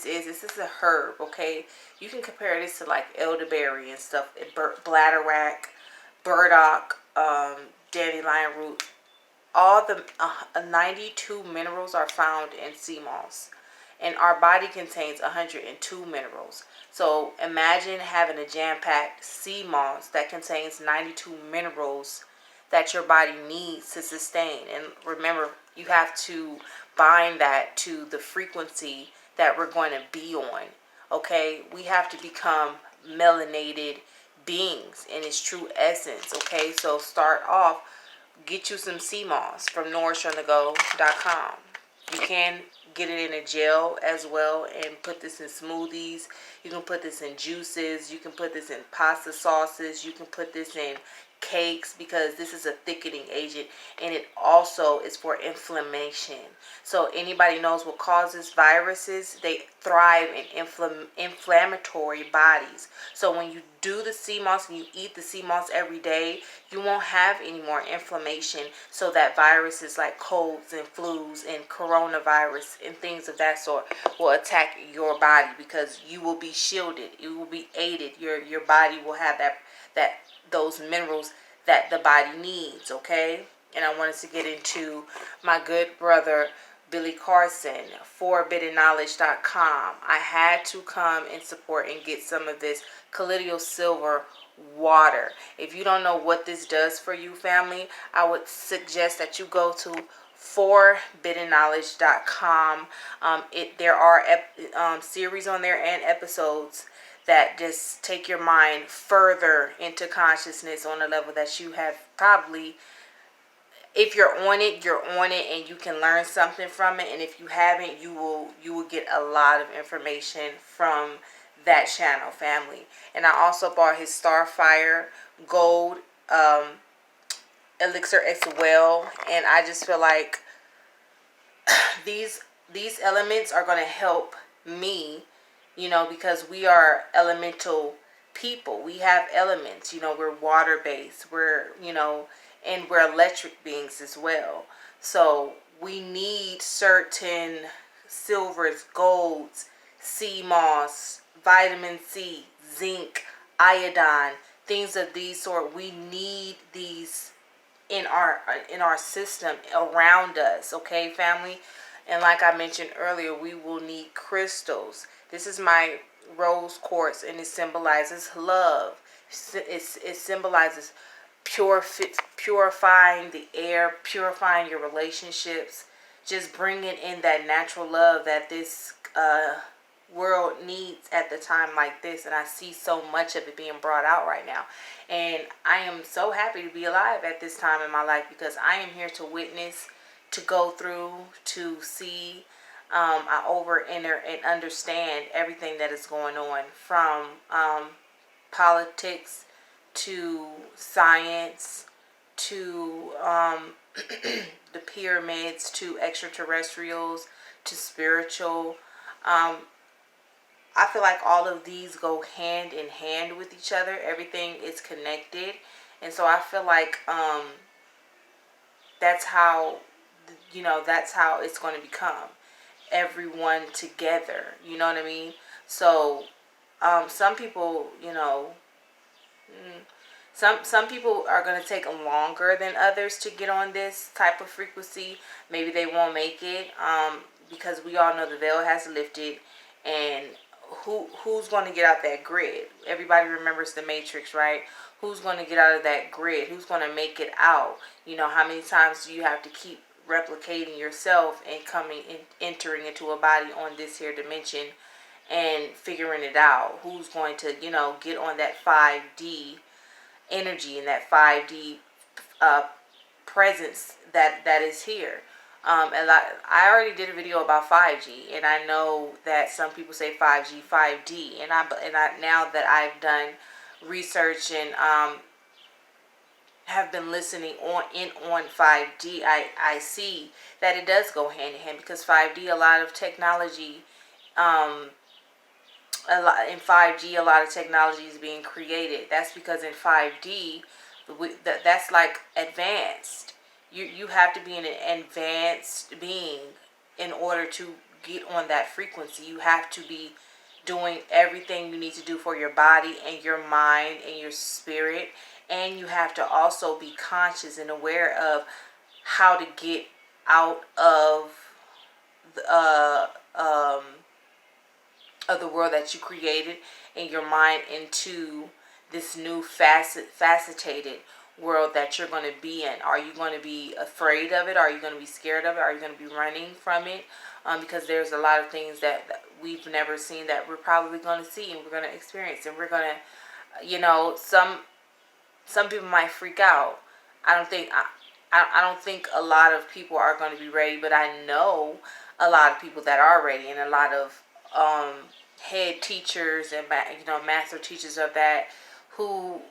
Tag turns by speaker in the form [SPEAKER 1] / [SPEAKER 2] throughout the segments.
[SPEAKER 1] this is a herb, okay? You can compare this to like elderberry and stuff, bladderwrack, burdock, dandelion root. All the 92 minerals are found in sea moss, and our body contains 102 minerals. So imagine having a jam-packed sea moss that contains 92 minerals that your body needs to sustain. And remember, you have to bind that to the frequency that we're going to be on. Okay, we have to become melanated beings in its true essence. Okay, so start off, get you some sea moss from nourishonthego.com. You can get it in a gel as well and put this in smoothies. You can put this in juices. You can put this in pasta sauces. You can put this in cakes, because this is a thickening agent, and it also is for inflammation. So anybody knows what causes viruses? They thrive in inflammatory bodies. So when you do the sea moss and you eat the sea moss every day, you won't have any more inflammation, so that viruses like colds and flus and coronavirus and things of that sort will attack your body, because you will be shielded. You will be aided. Your body will have those minerals that the body needs. Okay, and I wanted to get into my good brother Billy Carson, forbiddenknowledge.com. I had to come and support and get some of this collidial silver water. If you don't know what this does for you, family, I would suggest that you go to forbiddenknowledge.com. There are series on there and episodes that just take your mind further into consciousness on a level that you have probably, if you're on it, and you can learn something from it. And if you haven't, you will get a lot of information from that channel, family. And I also bought his Starfire Gold elixir as well. And I just feel like these elements are going to help me, because we are elemental people. We have elements, we're water based, we're, and we're electric beings as well. So we need certain silvers, golds, sea moss, vitamin C, zinc, iodine, things of these sort. We need these in our system, around us. Okay, family? And like I mentioned earlier, we will need crystals. This is my rose quartz, and it symbolizes love. It symbolizes purifying the air, purifying your relationships, just bringing in that natural love that this world needs at the time like this. And I see so much of it being brought out right now, and I am so happy to be alive at this time in my life, because I am here to witness, to go through, to see, I enter and understand everything that is going on, from politics to science to the pyramids, to extraterrestrials, to spiritual. I feel like all of these go hand in hand with each other. Everything is connected. And so I feel like that's how it's going to become. Everyone together. You know what I mean? So some people, some people are going to take longer than others to get on this type of frequency. Maybe they won't make it, because we all know the veil has lifted, and who's going to get out that grid? Everybody remembers the Matrix, right? Who's going to get out of that grid? Who's going to make it out? How many times do you have to keep replicating yourself and entering into a body on this here dimension and figuring it out? Who's going to, get on that 5D energy and that 5D presence that is here? I already did a video about 5G, and I know that some people say 5G, 5D, and I now that I've done research and have been listening on 5D, I see that it does go hand in hand, because 5D, a lot of technology, in 5G, a lot of technology is being created. That's because in 5D, that's like advanced. You have to be an advanced being in order to get on that frequency, you have to be doing everything you need to do for your body and your mind and your spirit. And you have to also be conscious and aware of how to get out uh, um, of the world that you created in your mind into this new faceted world that you're going to be in. Are you going to be afraid of it? Are you going to be scared of it? Are you going to be running from it? Because there's a lot of things that we've never seen that we're probably going to see and we're going to experience, and we're going to, some people might freak out. I don't think a lot of people are going to be ready, but I know a lot of people that are ready, and a lot of head teachers and master teachers of that who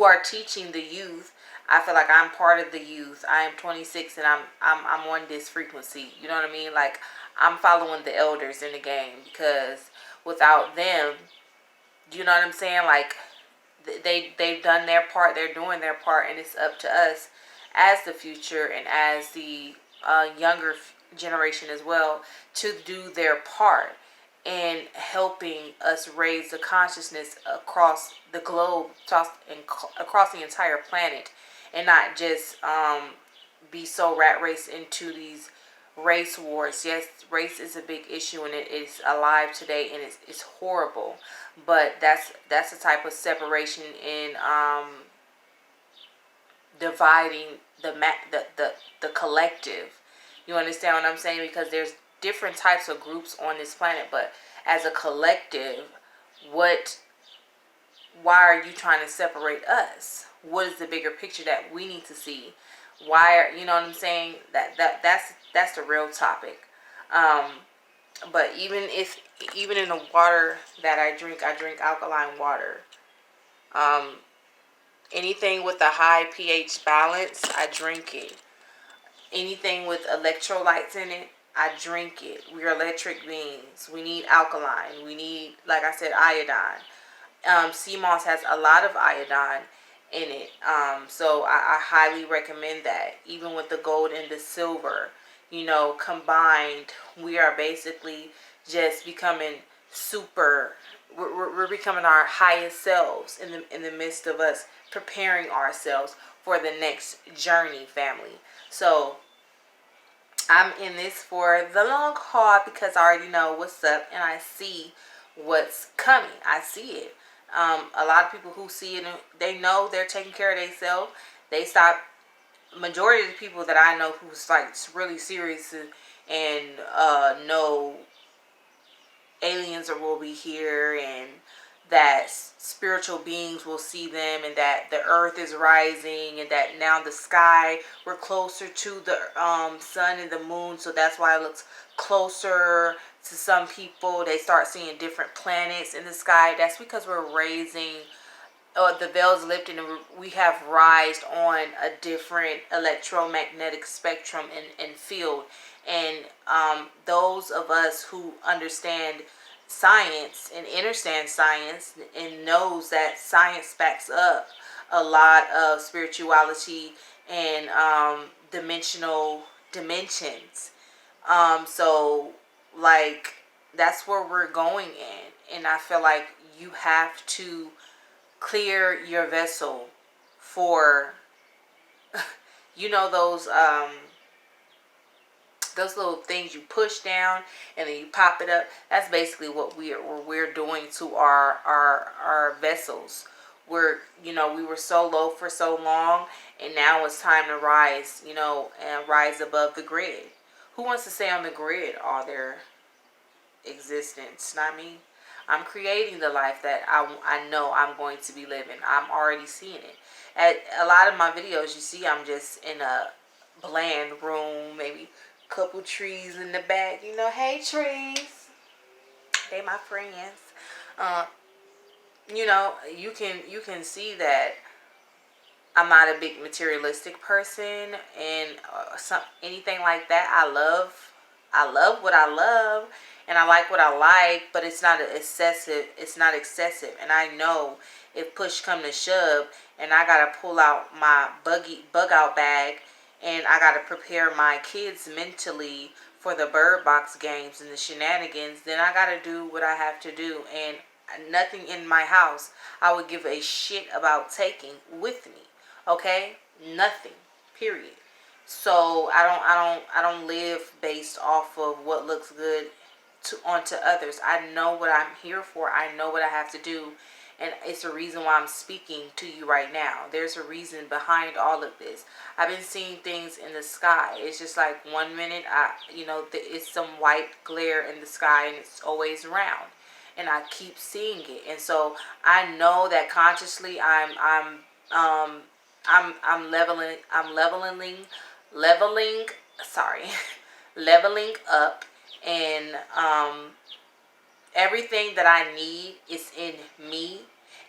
[SPEAKER 1] are teaching the youth. I feel like I'm part of the youth. I am 26 and I'm on this frequency. You know what I mean? Like, I'm following the elders in the game, because without them, you know what I'm saying? Like, they've done their part, they're doing their part, and it's up to us as the future and as the younger generation as well to do their part in helping us raise the consciousness across the globe, across the entire planet, and not just be so rat race into these race wars. Yes, race is a big issue, and it is alive today, and it's horrible. But that's the type of separation in dividing the collective. You understand what I'm saying? Because there's different types of groups on this planet, but as a collective, why are you trying to separate us? What is the bigger picture that we need to see? You know what I'm saying? That's the real topic. But even in the water that I drink alkaline water. Anything with a high pH balance, I drink it. Anything with electrolytes in it, I drink it. We're electric beings. We need alkaline. We need, like I said, iodine. Seamoss has a lot of iodine in it. So I highly recommend that. Even with the gold and the silver, combined, we are basically just becoming we're becoming our highest selves in the midst of us preparing ourselves for the next journey, family. So I'm in this for the long haul, because I already know what's up and I see what's coming. I see it. A lot of people who see it, they know they're taking care of themselves. They stop. Majority of the people that I know who's like really serious and know aliens will be here, and that spiritual beings will see them, and that the earth is rising, and that now the sky, we're closer to the sun and the moon, so that's why it looks closer to some people. They start seeing different planets in the sky. That's because we're raising, the veil's lifting, and we have rised on a different electromagnetic spectrum and field. And those of us who understand science and understand science and knows that science backs up a lot of spirituality and dimensions. So like, that's where we're going in, and I feel like you have to clear your vessel for those little things you push down and then you pop it up. That's basically what we're doing to our vessels. We were so low for so long, and now it's time to rise, and rise above the grid. Who wants to stay on the grid all their existence? Not me. I'm creating the life that I know I'm going to be living. I'm already seeing it. At a lot of my videos, you see I'm just in a bland room, maybe a couple trees in the back. Hey trees, they my friends. You can see that I'm not a big materialistic person, and anything like that. I love what I love, and I like what I like, but it's not excessive. It's not excessive, and I know if push come to shove, and I gotta pull out my bug out bag, and I gotta prepare my kids mentally for the bird box games and the shenanigans, then I gotta do what I have to do. And nothing in my house I would give a shit about taking with me. Okay? Nothing. Period. So I don't live based off of what looks good onto others. I know what I'm here for. I know what I have to do, and it's a reason why I'm speaking to you right now. There's a reason behind all of this. I've been seeing things in the sky. It's just like 1 minute, it's some white glare in the sky, and it's always round, and I keep seeing it. And so I know that consciously I'm leveling sorry leveling up, and everything that I need is in me,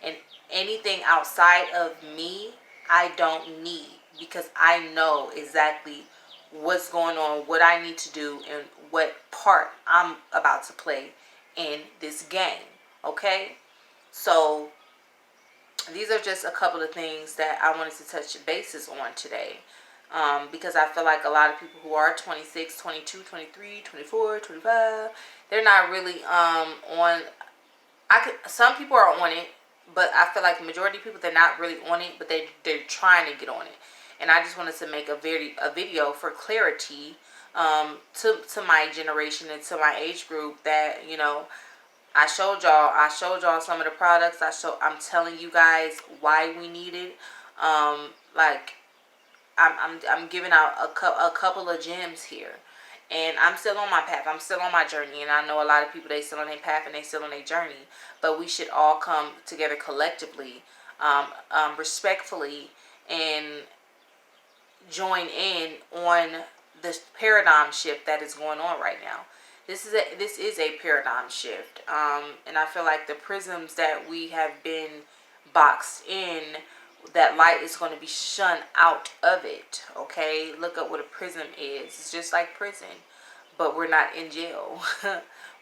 [SPEAKER 1] and anything outside of me I don't need, because I know exactly what's going on, what I need to do, and what part I'm about to play in this game. Okay? So these are just a couple of things that I wanted to touch bases on today. Because I feel like a lot of people who are 26, 22, 23, 24, 25, they're not really on. Some people are on it, but I feel like the majority of people, they're not really on it, but they're trying to get on it. And I just wanted to make a video for clarity to my generation and to my age group, that I showed y'all some of the products. I'm telling you guys why we need it. Like I'm giving out a couple of gems here, and I'm still on my path. I'm still on my journey, and I know a lot of people, they still on their path and they still on their journey. But we should all come together collectively, respectfully, and join in on this paradigm shift that is going on right now. This is a paradigm shift, and I feel like the prisms that we have been boxed in, that light is going to be shunned out of it. Okay, look at what a prism is. It's just like prison, but we're not in jail.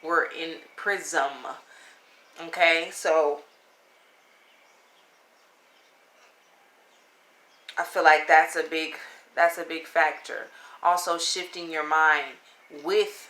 [SPEAKER 1] We're in prism. Okay, so I feel like that's a big factor. Also, shifting your mind with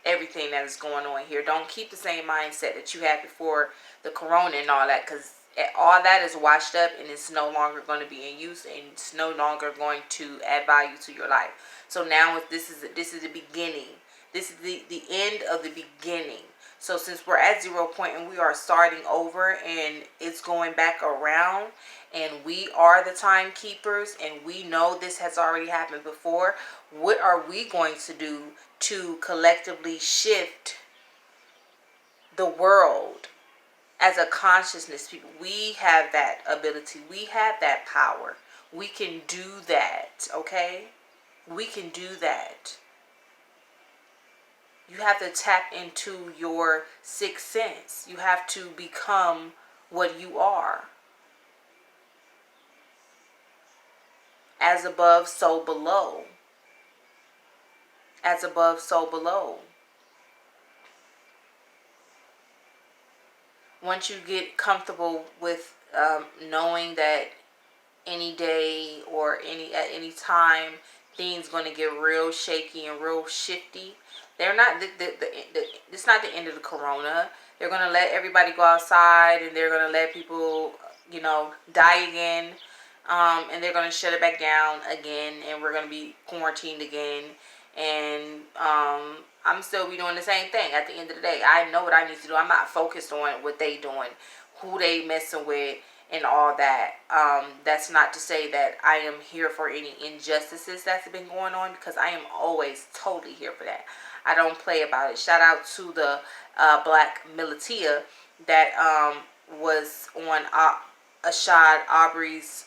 [SPEAKER 1] everything that is going on here. Don't keep the same mindset that you had before the corona and all that, because all that is washed up, and it's no longer going to be in use, and it's no longer going to add value to your life. So now this is the beginning. This is the end of the beginning. So since we're at 0 point and we are starting over, and it's going back around, and we are the timekeepers, and we know this has already happened before, what are we going to do to collectively shift the world as a consciousness people? We have that ability. We have that power. We can do that, okay? We can do that. You have to tap into your sixth sense. You have to become what you are. As above, so below. As above, so below. Once you get comfortable with knowing that any day or at any time, things going to get real shaky and real shifty. They're not. It's not the end of the corona. They're going to let everybody go outside, and they're going to let people, die again. And they're going to shut it back down again, and we're going to be quarantined again. And I'm still be doing the same thing. At the end of the day, I know what I need to do. I'm not focused on what they doing, who they messing with, and all that. That's not to say that I am here for any injustices that's been going on, because I am always totally here for that. I don't play about it. Shout out to the black militia that was on Ashad Aubrey's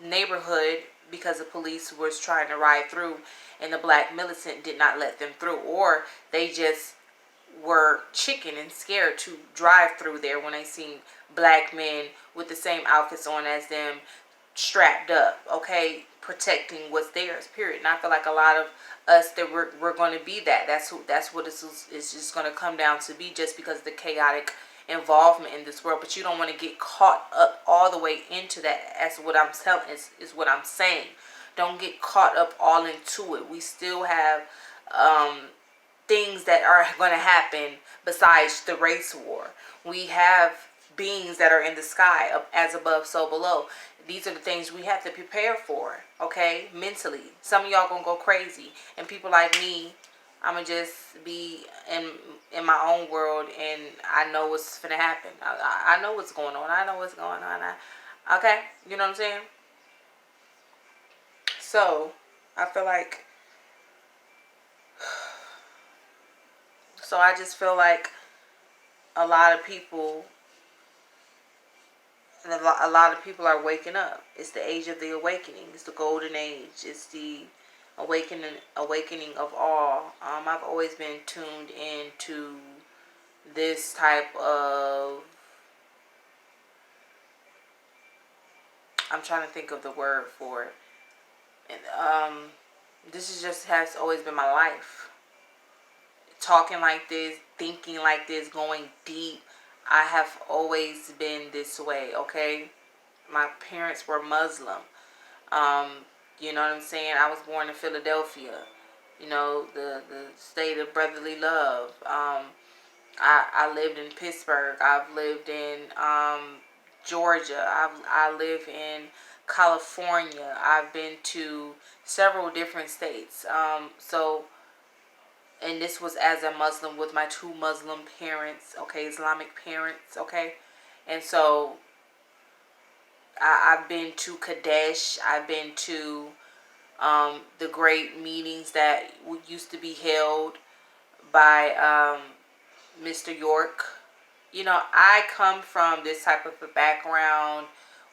[SPEAKER 1] neighborhood, because the police was trying to ride through, and the black militant did not let them through, or they just were chicken and scared to drive through there when they seen black men with the same outfits on as them, strapped up, okay, protecting what's theirs, period. And I feel like a lot of us, that we're going to be that. That's what this is just going to come down to be, just because of the chaotic involvement in this world. But you don't want to get caught up all the way into that. That's what I'm telling, is what I'm saying. Don't get caught up all into it. We still have things that are going to happen besides the race war. We have beings that are in the sky, as above, so below. These are the things we have to prepare for, okay, mentally. Some of y'all gonna go crazy, and people like me, I'm gonna just be in my own world, and I know what's gonna happen. I know what's going on. I know what's going on. Okay, you know what I'm saying? So I feel like, so I just feel like a lot of people, a lot of people are waking up. It's the age of the awakening. It's the golden age. It's the awakening of all. I've always been tuned into this type of, I'm trying to think of the word for it. And this is just has always been my life. Talking like this, thinking like this, going deep. I have always been this way, okay? My parents were Muslim. Um, you know what I'm saying? I was born in Philadelphia. You know, the state of brotherly love. I lived in Pittsburgh. I've lived in Georgia. I live in California. I've been to several different states. And this was as a Muslim with my two Muslim parents, okay, Islamic parents, okay. And so I've been to Kadesh. I've been to the great meetings that used to be held by Mr. York. You know, I come from this type of a background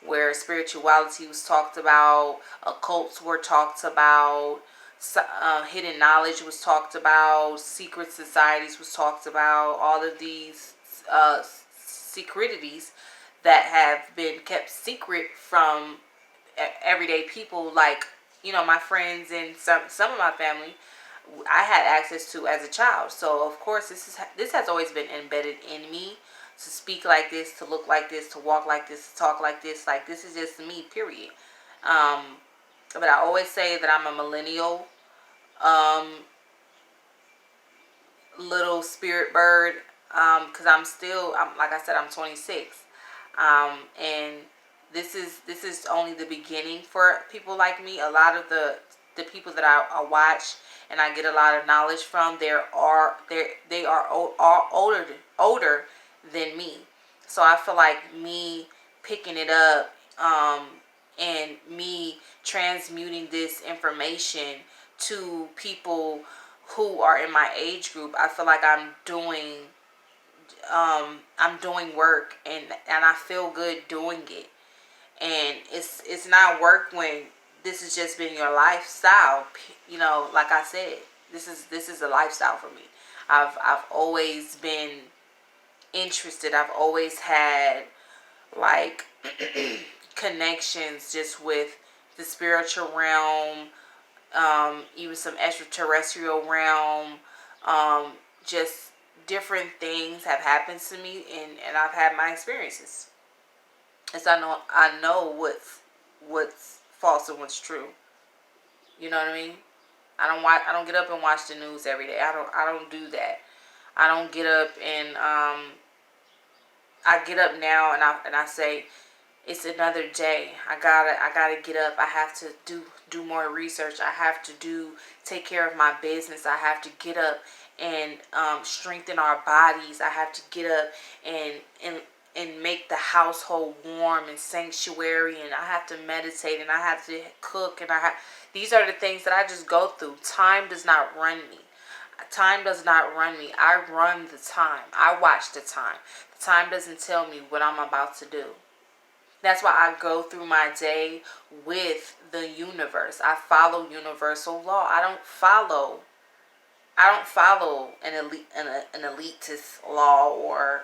[SPEAKER 1] where spirituality was talked about, occults were talked about, hidden knowledge was talked about, secret societies was talked about, all of these secretities that have been kept secret from everyday people, like, you know, my friends and some of my family I had access to as a child. So of course this has always been embedded in me, to speak like this, to look like this, to walk like this, to talk like this. Like, this is just me, period. But I always say that I'm a millennial little spirit bird, because I'm like I said, I'm 26, and this is only the beginning for people like me. A lot of the people that I watch and I get a lot of knowledge from, they are older than me. So I feel like me picking it up, and me transmuting this information to people who are in my age group, I feel like I'm doing work, and I feel good doing it. And it's not work when this has just been your lifestyle. You know, like I said, this is a lifestyle for me. I've always been interested. I've always had, like, connections just with the spiritual realm, even some extraterrestrial realm. Just different things have happened to me, and I've had my experiences. And so I know what's false and what's true. You know what I mean? I don't get up and watch the news every day. I don't do that. I don't get up and I get up now and I say, it's another day. I gotta get up. I have to do more research. I have to take care of my business. I have to get up and strengthen our bodies. I have to get up and make the household warm and sanctuary, and I have to meditate, and I have to cook, and these are the things that I just go through. Time does not run me. Time does not run me. I run the time. I watch the time. The time doesn't tell me what I'm about to do. That's why I go through my day with the universe. I follow universal law. I don't follow an elitist law, or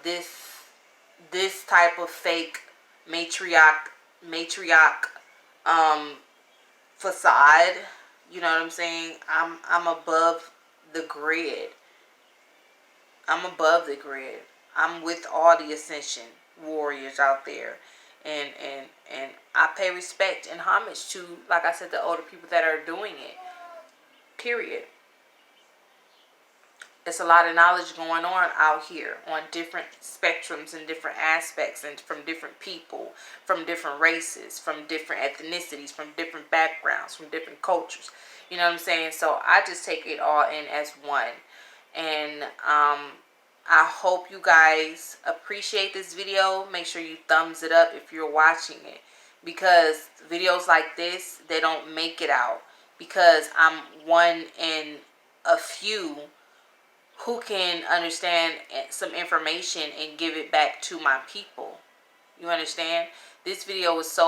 [SPEAKER 1] this type of fake matriarch facade. You know what I'm saying? I'm above the grid. I'm above the grid. I'm with all the ascension warriors out there, and I pay respect and homage to, like I said, the older people that are doing it. period. It's a lot of knowledge going on out here on different spectrums and different aspects, and from different people, from different races, from different ethnicities, from different backgrounds, from different cultures. You know what I'm saying? So I just take it all in as one. And I hope you guys appreciate this video. Make sure you thumbs it up if you're watching it, because videos like this, they don't make it out, because I'm one in a few who can understand some information and give it back to my people. You understand? This video was solely